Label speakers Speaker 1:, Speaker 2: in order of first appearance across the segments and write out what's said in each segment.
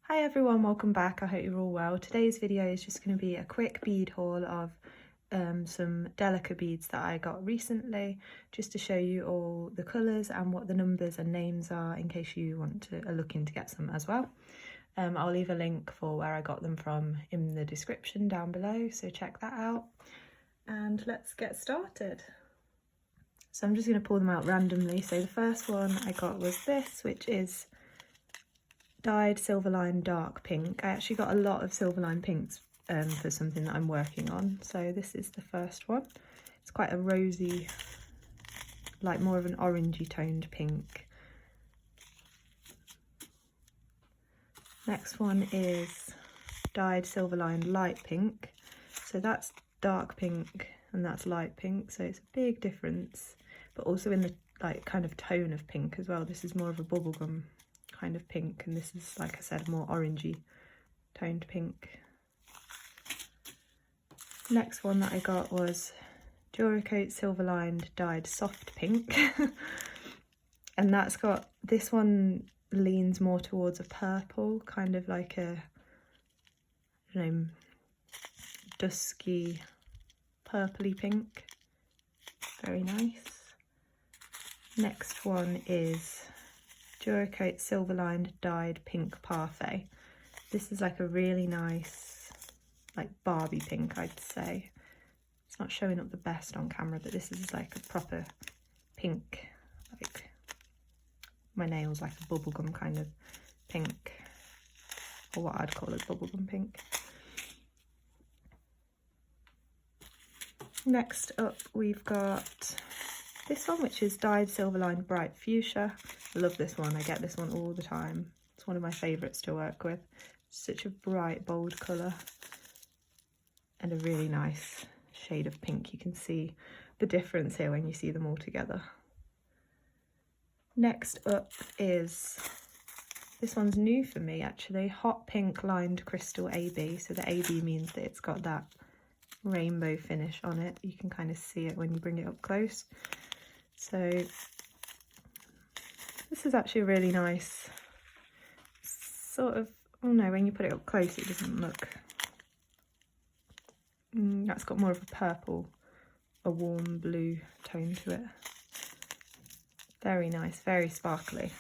Speaker 1: Hi everyone, welcome back. I hope you're all well. Today's video is just going to be a quick bead haul of some Delica beads that I got recently, just to show you all the colours and what the numbers and names are in case you want to are looking to get some as well. I'll leave a link for where I got them from in the description down below, so check that out. And let's get started. So I'm just going to pull them out randomly. So the first one I got was this, which is dyed Silverline dark pink. I actually got a lot of Silverline pinks for something that I'm working on. So this is the first one. It's quite a rosy, like more of an orangey toned pink. Next one is dyed Silverline light pink. So that's dark pink and that's light pink. So it's a big difference, but also in the like kind of tone of pink as well. This is more of a bubblegum kind of pink, and this is, like I said, more orangey toned pink. Next one that I got was Duracoat Silverline dyed soft pink. And that's got, this one leans more towards a purple, kind of like a, I don't know, dusky purpley pink. Very nice. Next one is Duracoat Silverline dyed pink parfait. This is like a really nice, like Barbie pink, I'd say. It's not showing up the best on camera, but this is like a proper pink, like my nails, like a bubblegum kind of pink, or what I'd call a bubblegum pink. Next up we've got this one, which is dyed Silverline bright fuchsia. I love this one, I get this one all the time. It's one of my favourites to work with. Such a bright, bold colour and a really nice shade of pink. You can see the difference here when you see them all together. Next up is, this one's new for me actually, hot pink lined crystal AB. So the AB means that it's got that rainbow finish on it. You can kind of see it when you bring it up close. So this is actually a really nice sort of, oh no, when you put it up close it doesn't look, that's got more of a purple, a warm blue tone to it. Very nice, very sparkly.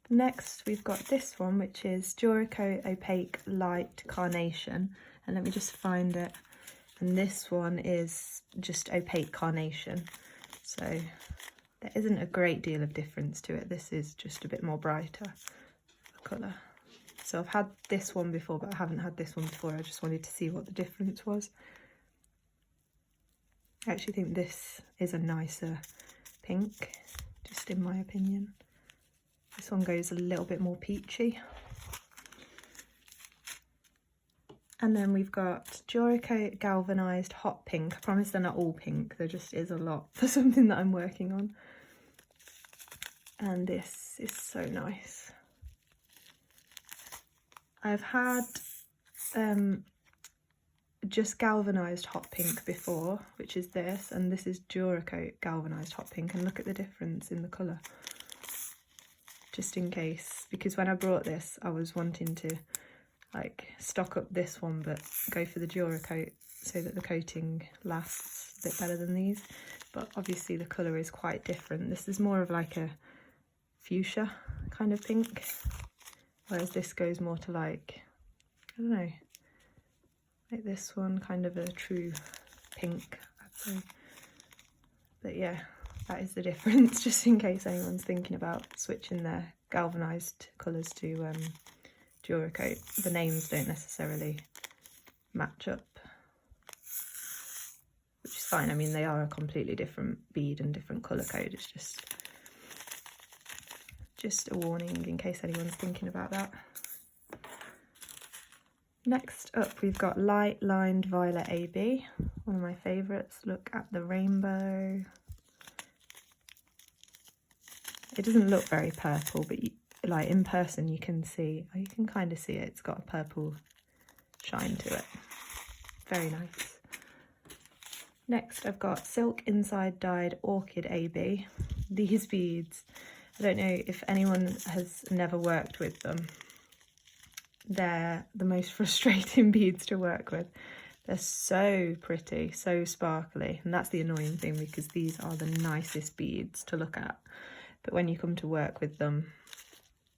Speaker 1: Next we've got this one, which is Duracoat Opaque Light Carnation, and let me just find it. And this one is just opaque carnation, so there isn't a great deal of difference to it. This is just a bit more brighter colour. So I've had this one before, but I haven't had this one before. I just wanted to see what the difference was. I actually think this is a nicer pink, just in my opinion. This one goes a little bit more peachy. And then we've got Duracoat Galvanised Hot Pink. I promise they're not all pink, there just is a lot for something that I'm working on. And this is so nice. I've had just galvanised hot pink before, which is this, and this is Duracoat galvanised hot pink, and look at the difference in the colour. Just in case, because when I brought this I was wanting to like stock up this one but go for the Duracoat so that the coating lasts a bit better than these, but obviously the colour is quite different. This is more of like a fuchsia kind of pink, whereas this goes more to like, I don't know, like this one, kind of a true pink, I'd say. But yeah, that is the difference, just in case anyone's thinking about switching their galvanised colours to Duracoat. The names don't necessarily match up, which is fine. I mean, they are a completely different bead and different colour code. It's just a warning in case anyone's thinking about that. Next up we've got Light Lined Violet AB, one of my favourites. Look at the rainbow. It doesn't look very purple, but like in person you can see, you can kind of see it. It's got a purple shine to it. Very nice. Next I've got Silk Inside Dyed Orchid AB. These beads I don't know if anyone has never worked with them. They're the most frustrating beads to work with. They're so pretty, so sparkly, and that's the annoying thing because these are the nicest beads to look at. But when you come to work with them,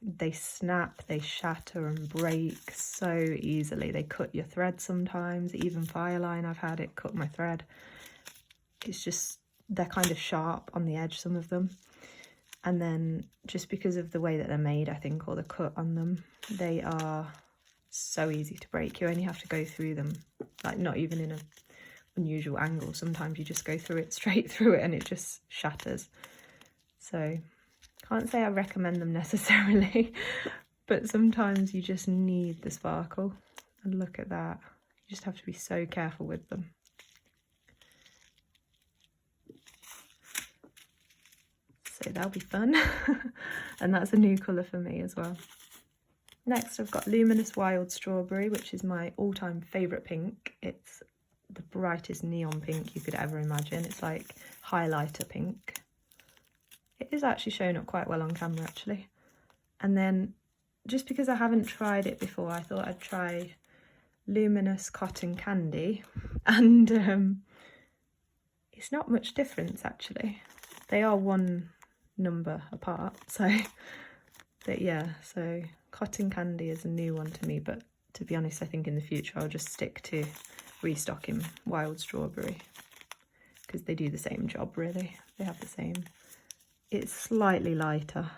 Speaker 1: they snap, they shatter and break so easily. They cut your thread sometimes, even Fireline, I've had it cut my thread. It's just, they're kind of sharp on the edge, some of them. And then just because of the way that they're made, I think, or the cut on them, they are so easy to break. You only have to go through them, like not even in an unusual angle. Sometimes you just go through it, straight through it, and it just shatters. So can't say I recommend them necessarily, but sometimes you just need the sparkle. And look at that. You just have to be so careful with them. So that'll be fun. And that's a new colour for me as well. Next I've got Luminous Wild Strawberry, which is my all-time favourite pink. It's the brightest neon pink you could ever imagine. It's like highlighter pink. It is actually showing up quite well on camera actually. And then just because I haven't tried it before, I thought I'd try Luminous Cotton Candy, and it's not much difference actually. They are one number apart, so but yeah, so Cotton Candy is a new one to me, but to be honest I think in the future I'll just stick to restocking Wild Strawberry because they do the same job really. They have the same. It's slightly lighter,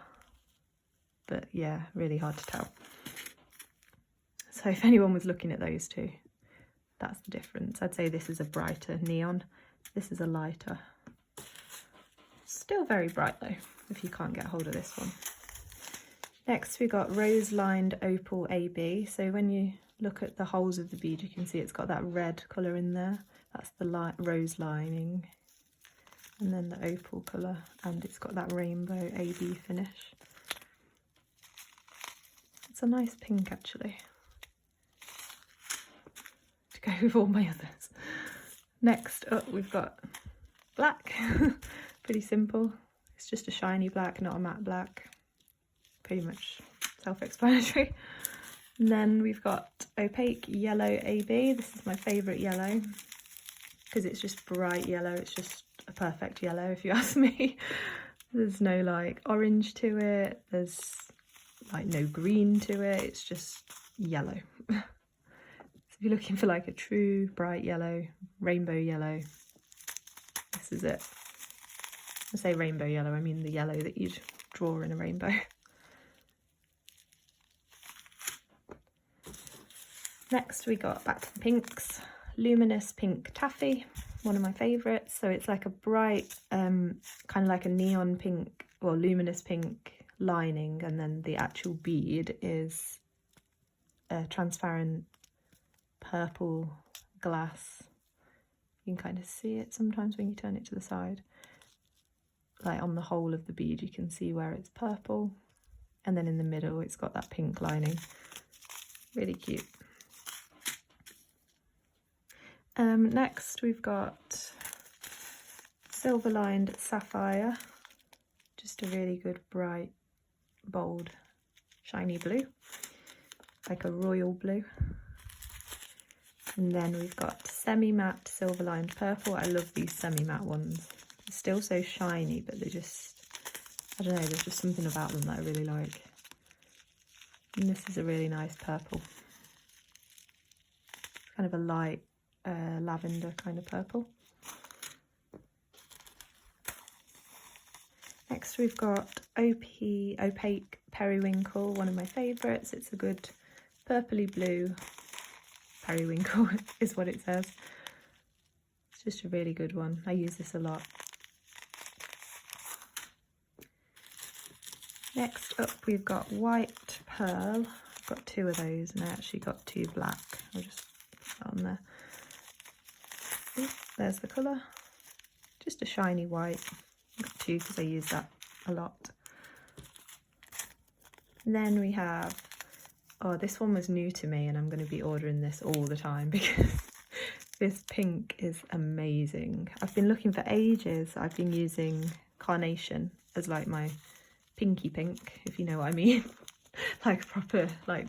Speaker 1: but yeah, really hard to tell. So if anyone was looking at those two, that's the difference. I'd say this is a brighter neon, this is a lighter. Still very bright though, if you can't get hold of this one. Next we got Rose Lined Opal AB. So when you look at the holes of the bead, you can see it's got that red colour in there. That's the rose lining. And then the opal colour, and it's got that rainbow AB finish. It's a nice pink actually, to go with all my others. Next up we've got black. Pretty simple. It's just a shiny black, not a matte black. Pretty much self-explanatory. And then we've got Opaque Yellow AB. This is my favourite yellow because it's just bright yellow. It's just a perfect yellow if you ask me. There's no like orange to it, there's like no green to it, it's just yellow. So if you're looking for like a true bright yellow, rainbow yellow, this is it. I say rainbow yellow, I mean the yellow that you'd draw in a rainbow. Next we got back to the pinks. Luminous Pink Taffy, one of my favourites. So it's like a bright, kind of like a neon pink or luminous pink lining, and then the actual bead is a transparent purple glass. You can kind of see it sometimes when you turn it to the side. Like on the whole of the bead you can see where it's purple, and then in the middle it's got that pink lining. Really cute. Next we've got Silver Lined Sapphire, just a really good bright, bold, shiny blue, like a royal blue. And then we've got Semi-Matte Silver Lined Purple. I love these semi-matte ones. They're still so shiny, but they're just, I don't know, there's just something about them that I really like. And this is a really nice purple. Kind of a light lavender kind of purple. Next we've got Opaque Periwinkle, one of my favourites. It's a good purpley blue periwinkle is what it says. It's just a really good one. I use this a lot. Next up we've got White Pearl. I've got two of those and I actually got two black. I'll just put that on there. Ooh, there's the colour. Just a shiny white. I've got two because I use that a lot. And then we have, oh, this one was new to me and I'm going to be ordering this all the time because this pink is amazing. I've been looking for ages. I've been using Carnation as like my pinky pink, if you know what I mean. Like proper, like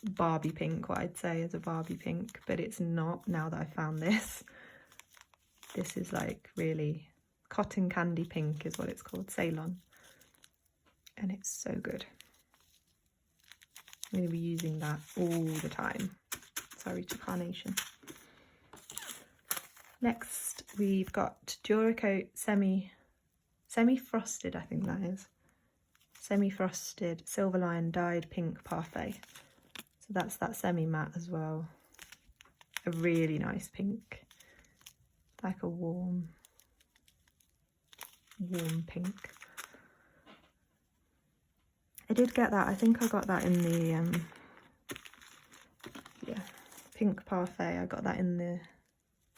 Speaker 1: Barbie pink, what I'd say is a Barbie pink, but it's not now that I found this. This is like really cotton candy pink is what it's called, Ceylon. And it's so good. I'm going to be using that all the time. Sorry to carnation. Next, we've got Duracoat semi-frosted, I think that is. Semi-frosted Silverline dyed pink parfait. So that's that semi-matte as well. A really nice pink. Like a warm pink. I did get that, I think I got that in the, yeah, pink parfait. I got that in the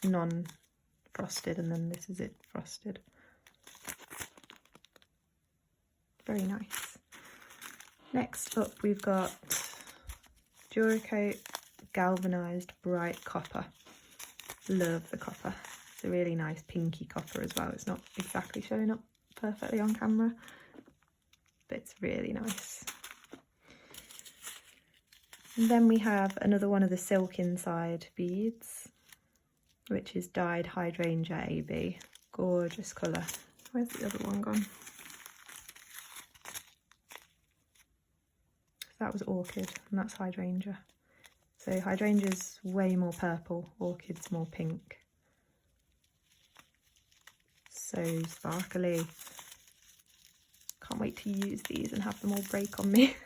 Speaker 1: non-frosted, and then this is it frosted. Very nice. Next up we've got Duracoat galvanised bright copper. Love the copper. It's a really nice pinky copper as well. It's not exactly showing up perfectly on camera, but it's really nice. And then we have another one of the silk inside beads, which is dyed Hydrangea AB. Gorgeous colour. Where's the other one gone? That was orchid, and that's hydrangea. So hydrangea's way more purple, orchid's more pink. So sparkly. Can't wait to use these and have them all break on me.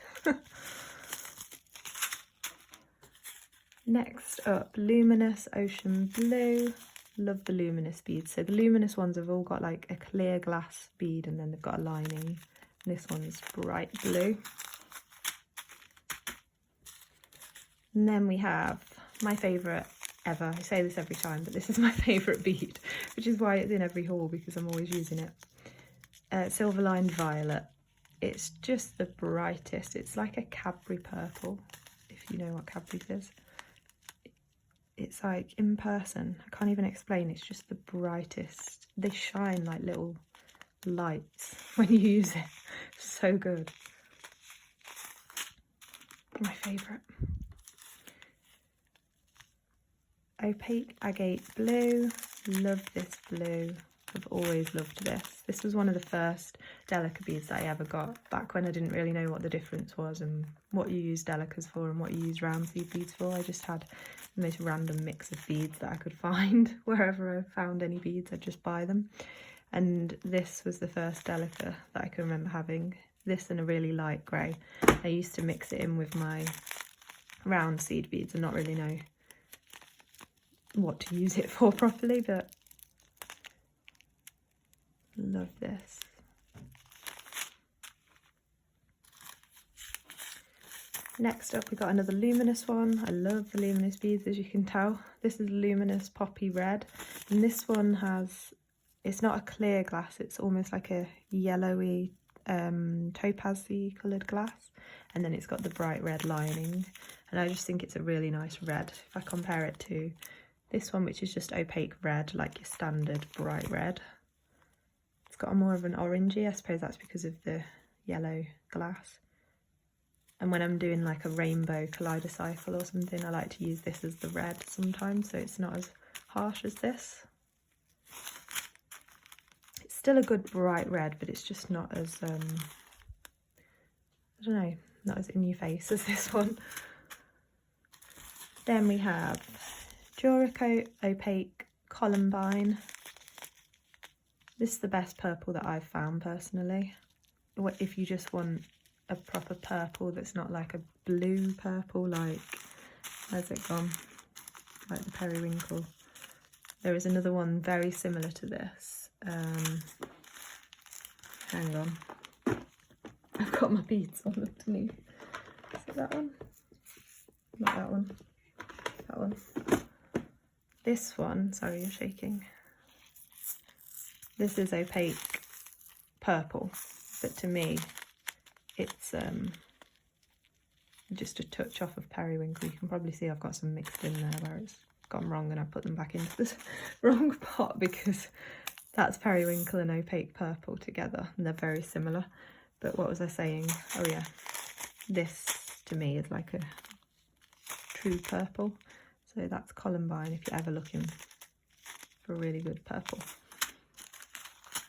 Speaker 1: Next up, luminous ocean blue. Love the luminous beads. So the luminous ones have all got like a clear glass bead, and then they've got a lining. And this one's bright blue. And then we have my favourite ever. I say this every time, but this is my favourite bead, which is why it's in every haul, because I'm always using it. Silverline violet. It's just the brightest. It's like a Cadbury purple, if you know what Cadbury is. It's like, in person, I can't even explain, it's just the brightest. They shine like little lights when you use it. So good. My favourite. Opaque agate blue. Love this blue. I've always loved this. This was one of the first Delica beads that I ever got, back when I didn't really know what the difference was and what you use Delicas for and what you use round seed beads for. I just had the most random mix of beads that I could find. Wherever I found any beads, I'd just buy them. And this was the first Delica that I can remember having. This and a really light grey. I used to mix it in with my round seed beads and not really know what to use it for properly, but love this. Next up, we got another luminous one. I love the luminous beads, as you can tell. This is luminous poppy red, and this one has, it's not a clear glass, it's almost like a yellowy topaz-y coloured glass, and then it's got the bright red lining, and I just think it's a really nice red. If I compare it to this one, which is just opaque red, like your standard bright red, it's got a more of an orangey. I suppose that's because of the yellow glass. And when I'm doing like a rainbow kaleidocycle or something, I like to use this as the red sometimes, so it's not as harsh as this. It's still a good bright red, but it's just not as, I don't know, not as in your face as this one. Then we have Duracoat Opaque Columbine. This is the best purple that I've found personally. If you just want a proper purple that's not like a blue purple, like, where's it gone? Like the periwinkle. There is another one very similar to this. Hang on. I've got my beads on underneath. Is it that one? Not that one. That one. This one, sorry, you're shaking. This is opaque purple, but to me, it's just a touch off of periwinkle. You can probably see I've got some mixed in there where it's gone wrong and I put them back into the wrong pot, because that's periwinkle and opaque purple together and they're very similar. But what was I saying? Oh yeah, this to me is like a true purple. So that's Columbine if you're ever looking for a really good purple.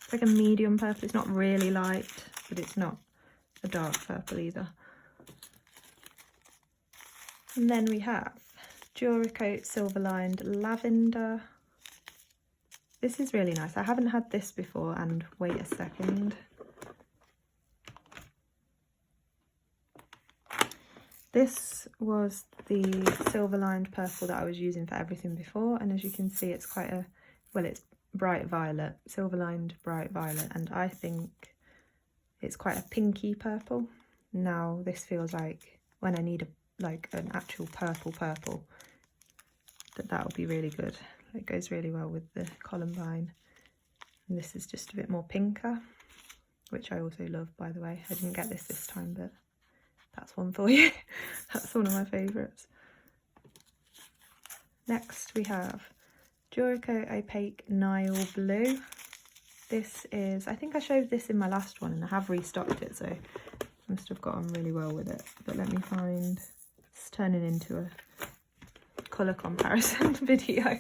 Speaker 1: It's like a medium purple. It's not really light, but it's not a dark purple either. And then we have Duracoat Silver Lined Lavender. This is really nice. I haven't had this before, and wait a second. This was the silver lined purple that I was using for everything before, and as you can see it's quite a, well, it's bright violet, silver lined bright violet, and I think it's quite a pinky purple. Now this feels like when I need like an actual purple, that would be really good. It goes really well with the Columbine. And this is just a bit more pinker, which I also love, by the way. I didn't get this time, but that's one for you. That's one of my favourites. Next we have Duracoat Opaque Nile Blue. This is, I think I showed this in my last one and I have restocked it, so I must have got on really well with it. But let me find, it's turning into a colour comparison video.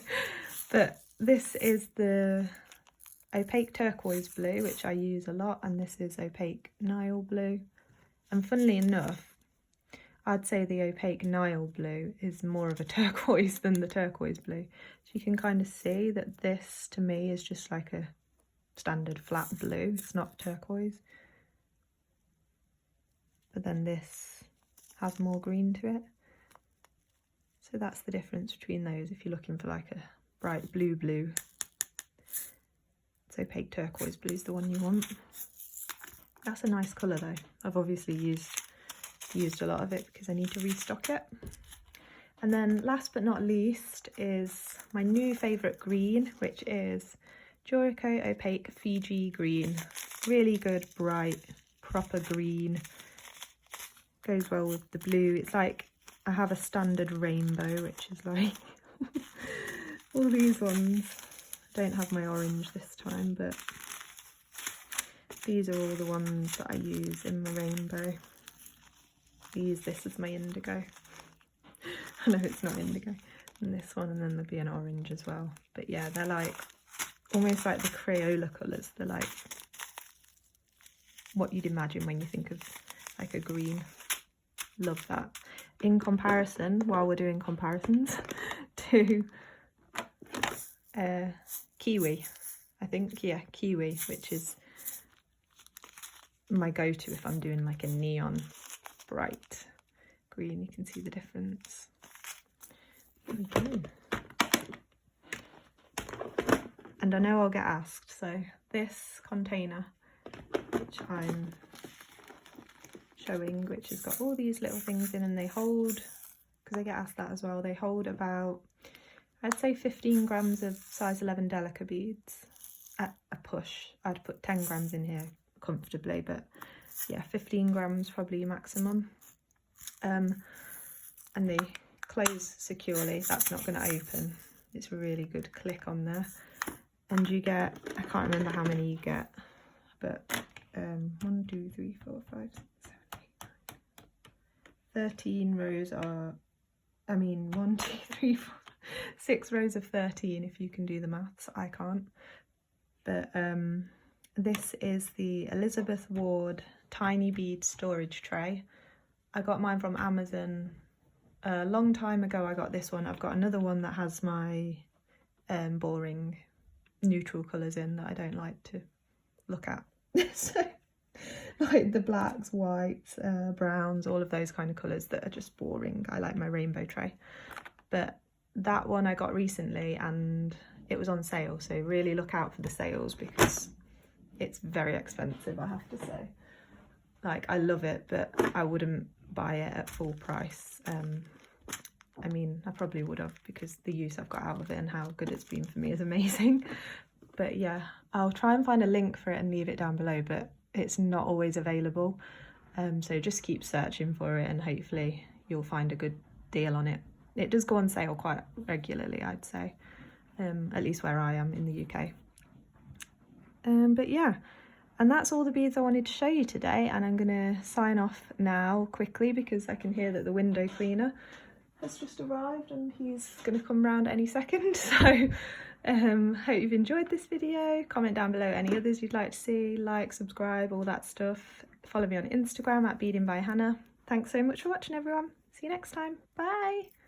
Speaker 1: But this is the Opaque Turquoise Blue, which I use a lot, and this is Opaque Nile Blue. And funnily enough, I'd say the Opaque Nile Blue is more of a turquoise than the turquoise blue. So you can kind of see that this to me is just like a standard flat blue. It's not turquoise. But then this has more green to it. So that's the difference between those if you're looking for like a bright blue. So Opaque Turquoise Blue is the one you want. That's a nice colour though. I've obviously used a lot of it because I need to restock it. And then last but not least is my new favourite green, which is Duracoat Opaque Fiji Green. Really good, bright, proper green. Goes well with the blue. It's like I have a standard rainbow, which is like all these ones. I don't have my orange this time, but these are all the ones that I use in my rainbow. I use this as my indigo. I know it's not indigo. And this one, and then there'll be an orange as well. But yeah, they're like almost like the Crayola colours. They're like what you'd imagine when you think of like a green. Love that. In comparison, while we're doing comparisons, to Kiwi, I think, yeah, Kiwi, which is my go-to if I'm doing like a neon bright green. You can see the difference. And I know I'll get asked, so this container, which I'm showing, which has got all these little things in, and they hold, because I get asked that as well, they hold about, I'd say 15 grams of size 11 Delica beads at a push. I'd put 10 grams in here comfortably, but yeah, 15 grams probably maximum. And they close securely. That's not going to open. It's a really good click on there. And you get, I can't remember how many you get, but 1, 2, 3, 4, 5, 6, 7, 8, 9, 13 rows are, I mean 1, 2, 3, 4, 6 rows of 13 if you can do the maths. I can't. But this is the Elizabeth Ward Tiny Bead Storage Tray. I got mine from Amazon a long time ago. I got this one. I've got another one that has my boring neutral colours in that I don't like to look at. So like the blacks, whites, browns, all of those kind of colours that are just boring. I like my rainbow tray. But that one I got recently and it was on sale, so really look out for the sales because it's very expensive, I have to say. Like, I love it, but I wouldn't buy it at full price. I mean, I probably would have, because the use I've got out of it and how good it's been for me is amazing. But yeah, I'll try and find a link for it and leave it down below, but it's not always available. So just keep searching for it and hopefully you'll find a good deal on it. It does go on sale quite regularly, I'd say, at least where I am in the UK. But yeah, And that's all the beads I wanted to show you today, and I'm going to sign off now quickly because I can hear that the window cleaner has just arrived and he's going to come round any second. So hope you've enjoyed this video. Comment down below any others you'd like to see, like, subscribe, all that stuff. Follow me on Instagram at Beading by Hannah. Thanks so much for watching, everyone. See you next time. Bye.